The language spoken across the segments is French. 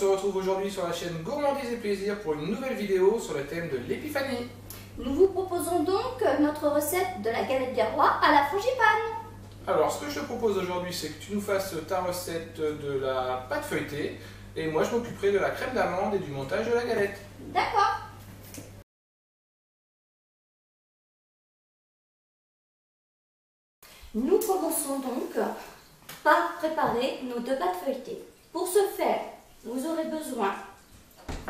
se retrouve aujourd'hui sur la chaîne Gourmandise et Plaisir pour une nouvelle vidéo sur le thème de l'épiphanie. Nous vous proposons donc notre recette de la galette des rois à la frangipane. Alors, ce que je te propose aujourd'hui, c'est que tu nous fasses ta recette de la pâte feuilletée et moi je m'occuperai de la crème d'amande et du montage de la galette. D'accord. Nous commençons donc par préparer nos deux pâtes feuilletées. Pour ce faire, vous aurez besoin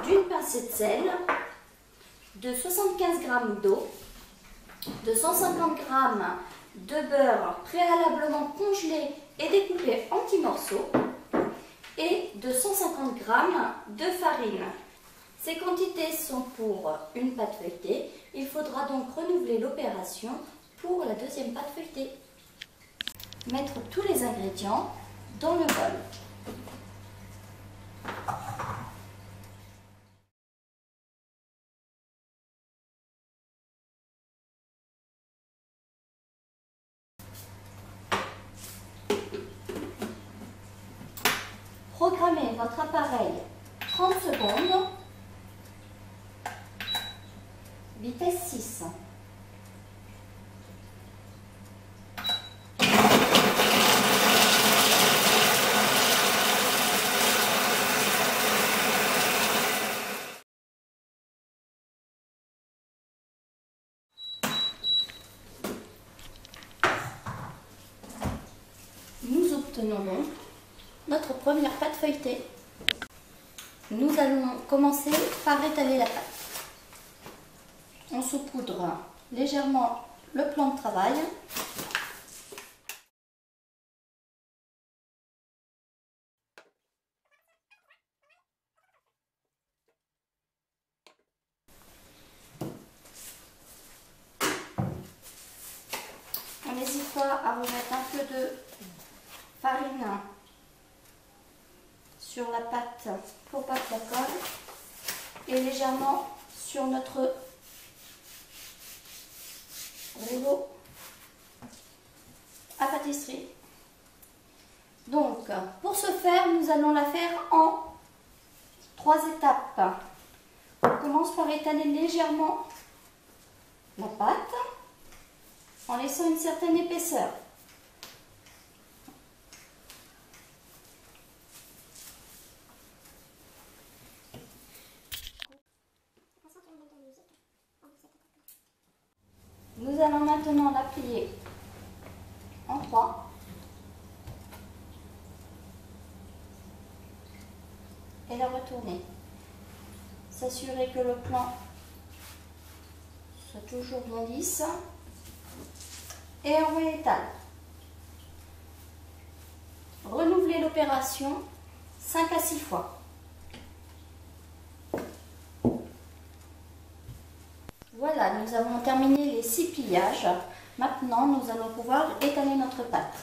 d'une pincée de sel, de 75 g d'eau, de 150 g de beurre préalablement congelé et découpé en petits morceaux et de 150 g de farine. Ces quantités sont pour une pâte feuilletée. Il faudra donc renouveler l'opération pour la deuxième pâte feuilletée. Mettre tous les ingrédients dans le bol. Programmez votre appareil 30 secondes, vitesse 6. Nous obtenons donc notre première pâte feuilletée. Nous allons commencer par étaler la pâte. On saupoudre légèrement le plan de travail. On n'hésite pas à remettre un peu de farine sur la pâte pour pas que ça colle et légèrement sur notre rouleau à pâtisserie. Donc pour ce faire, nous allons la faire en 3 étapes. On commence par étaler légèrement la pâte en laissant une certaine épaisseur. Nous allons maintenant la plier en 3 et la retourner. S'assurer que le plan soit toujours bien lisse et on réétale. Renouveler l'opération 5 à 6 fois. Voilà, nous avons terminé les 6 pliages. Maintenant, nous allons pouvoir étaler notre pâte.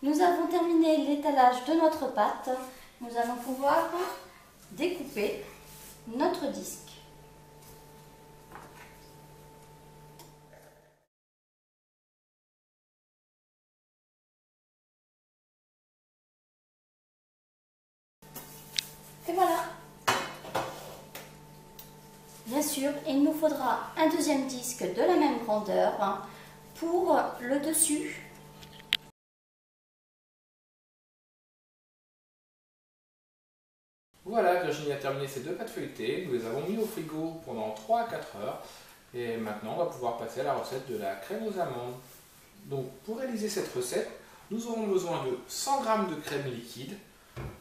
Nous avons terminé l'étalage de notre pâte. Nous allons pouvoir découper notre disque. Et voilà. Bien sûr, il nous faudra un deuxième disque de la même grandeur pour le dessus. Voilà, Virginie a terminé ses deux pâtes feuilletées. Nous les avons mis au frigo pendant 3 à 4 heures. Et maintenant, on va pouvoir passer à la recette de la crème aux amandes. Donc, pour réaliser cette recette, nous aurons besoin de 100 g de crème liquide,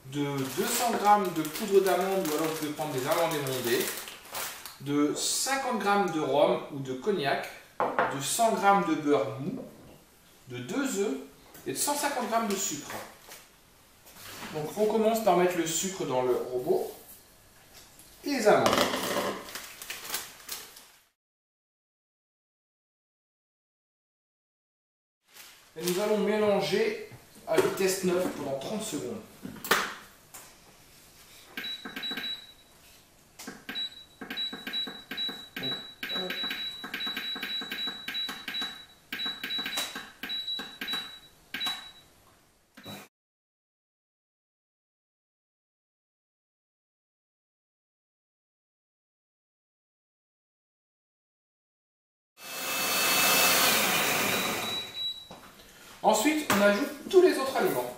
de 200 g de poudre d'amande, ou alors vous pouvez prendre des amandes émondées, de 50 g de rhum ou de cognac, de 100 g de beurre mou, de 2 œufs et de 150 g de sucre. Donc on commence par mettre le sucre dans le robot et les amandes. Et nous allons mélanger à vitesse 9 pendant 30 secondes. Ensuite, on ajoute tous les autres aliments.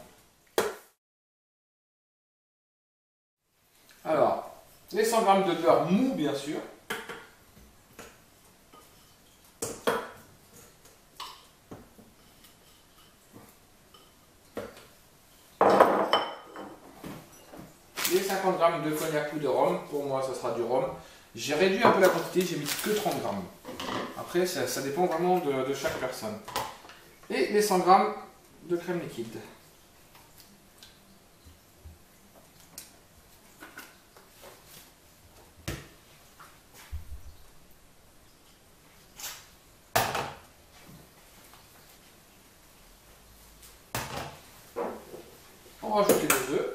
Alors, les 100 g de beurre mou, bien sûr. Les 50 g de cognac ou de rhum. Pour moi, ça sera du rhum. J'ai réduit un peu la quantité, j'ai mis que 30 g. Après, ça dépend vraiment de chaque personne. Et les 100 g de crème liquide. On rajoute les 2 œufs.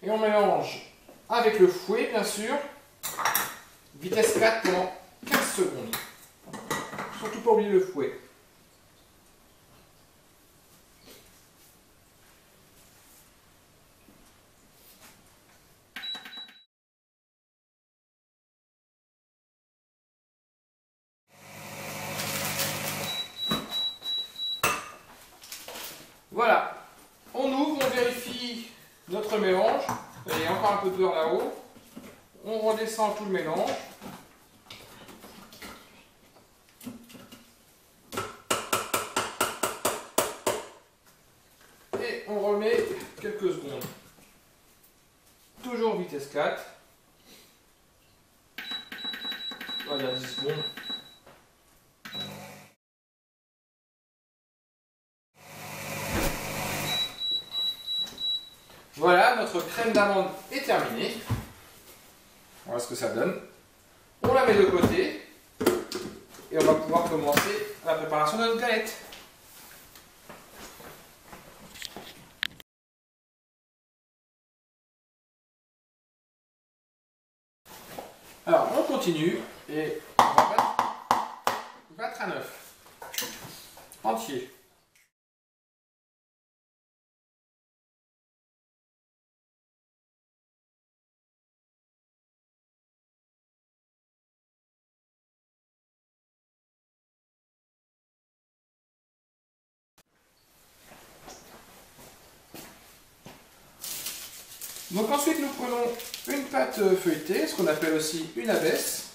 Et on mélange avec le fouet, bien sûr, vitesse 4 pendant 15 secondes. Surtout pas oublier le fouet. Voilà, on ouvre, on vérifie notre mélange. Il y a encore un peu de beurre là-haut. On redescend tout le mélange. Et on remet quelques secondes. Toujours vitesse 4. Voilà, 10 secondes. Voilà, notre crème d'amande est terminée. Voilà ce que ça donne. On la met de côté et on va pouvoir commencer la préparation de notre galette. Alors, on continue et on va battre à 9. Entier. Donc ensuite nous prenons une pâte feuilletée, ce qu'on appelle aussi une abaisse,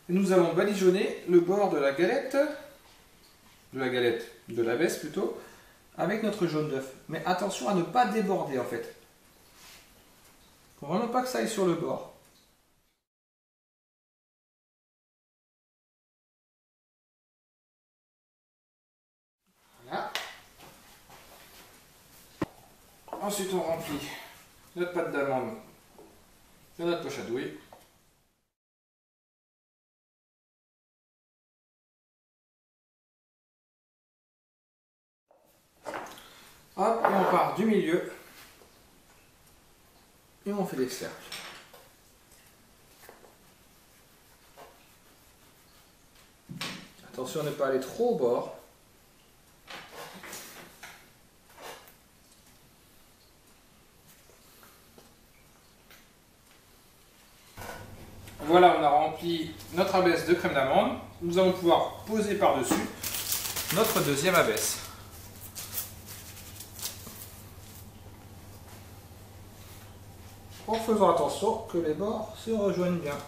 et nous allons badigeonner le bord de la galette, de l'abaisse plutôt, avec notre jaune d'œuf. Mais attention à ne pas déborder en fait. Il ne faut vraiment pas que ça aille sur le bord. Voilà. Ensuite on remplit notre pâte d'amande dans notre poche à douille. Hop, et on part du milieu et on fait des cercles. Attention à ne pas aller trop au bord. Voilà, on a rempli notre abaisse de crème d'amande. Nous allons pouvoir poser par-dessus notre deuxième abaisse. En faisant attention que les bords se rejoignent bien.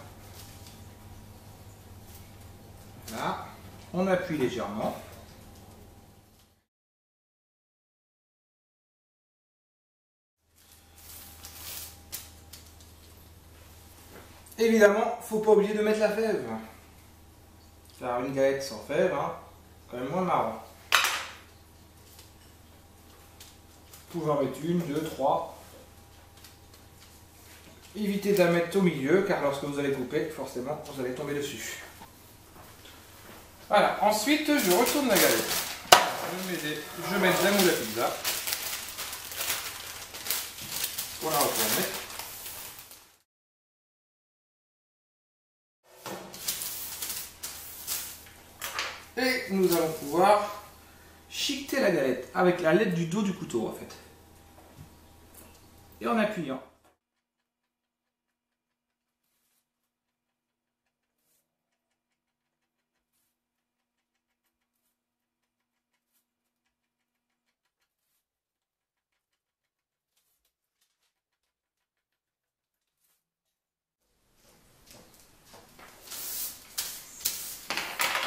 Là, on appuie légèrement. Évidemment, faut pas oublier de mettre la fève. Car une galette sans fève, c'est quand même moins marrant. Vous pouvez en mettre une, deux, trois. Évitez d'en mettre au milieu, car lorsque vous allez couper, forcément, vous allez tomber dessus. Voilà, ensuite, je retourne la galette. Je mets de la moule à pizza. Pour la retourner. Et nous allons pouvoir chiqueter la galette avec la l'aide du dos du couteau en fait. Et en appuyant.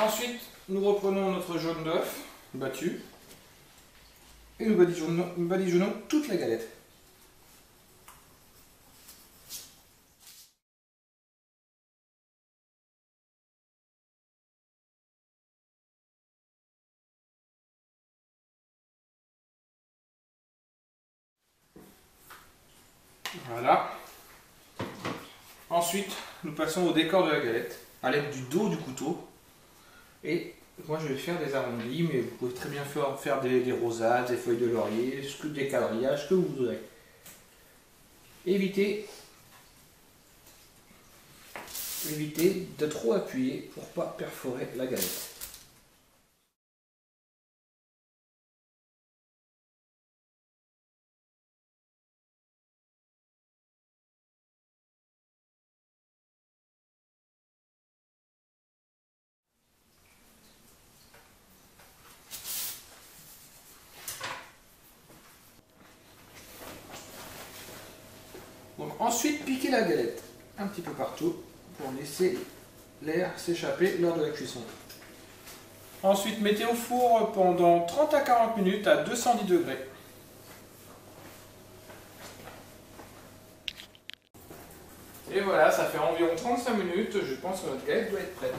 Ensuite, nous reprenons notre jaune d'œuf battu et nous badigeonnons toute la galette. Voilà. Ensuite, nous passons au décor de la galette à l'aide du dos du couteau. Et moi je vais faire des arrondis, mais vous pouvez très bien faire des rosades, des feuilles de laurier, des quadrillages, ce que vous voudrez. Évitez de trop appuyer pour ne pas perforer la galette. Donc, ensuite, piquez la galette un petit peu partout pour laisser l'air s'échapper lors de la cuisson. Ensuite, mettez au four pendant 30 à 40 minutes à 210 degrés. Et voilà, ça fait environ 35 minutes. Je pense que notre galette doit être prête.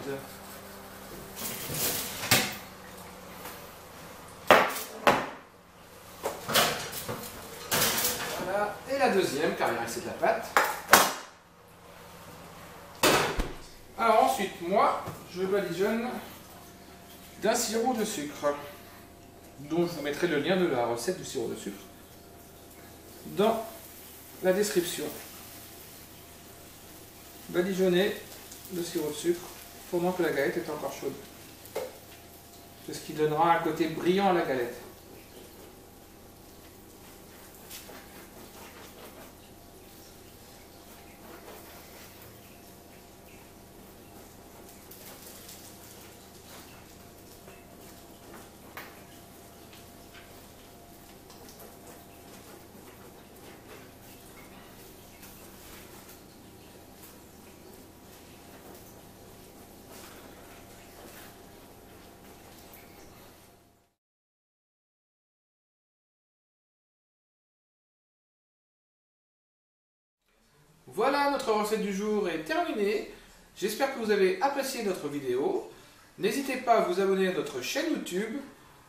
Voilà, et la deuxième, car il restait de la pâte. Alors ensuite, moi, je badigeonne d'un sirop de sucre, dont je vous mettrai le lien de la recette du sirop de sucre dans la description. Badigeonnez le sirop de sucre pendant que la galette est encore chaude. C'est ce qui donnera un côté brillant à la galette. Voilà, notre recette du jour est terminée. J'espère que vous avez apprécié notre vidéo. N'hésitez pas à vous abonner à notre chaîne YouTube,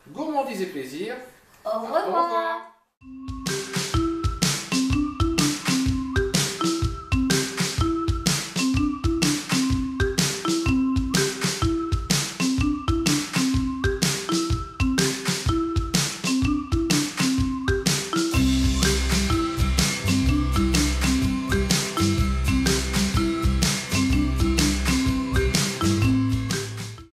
Gourmandise et Plaisir. Au revoir.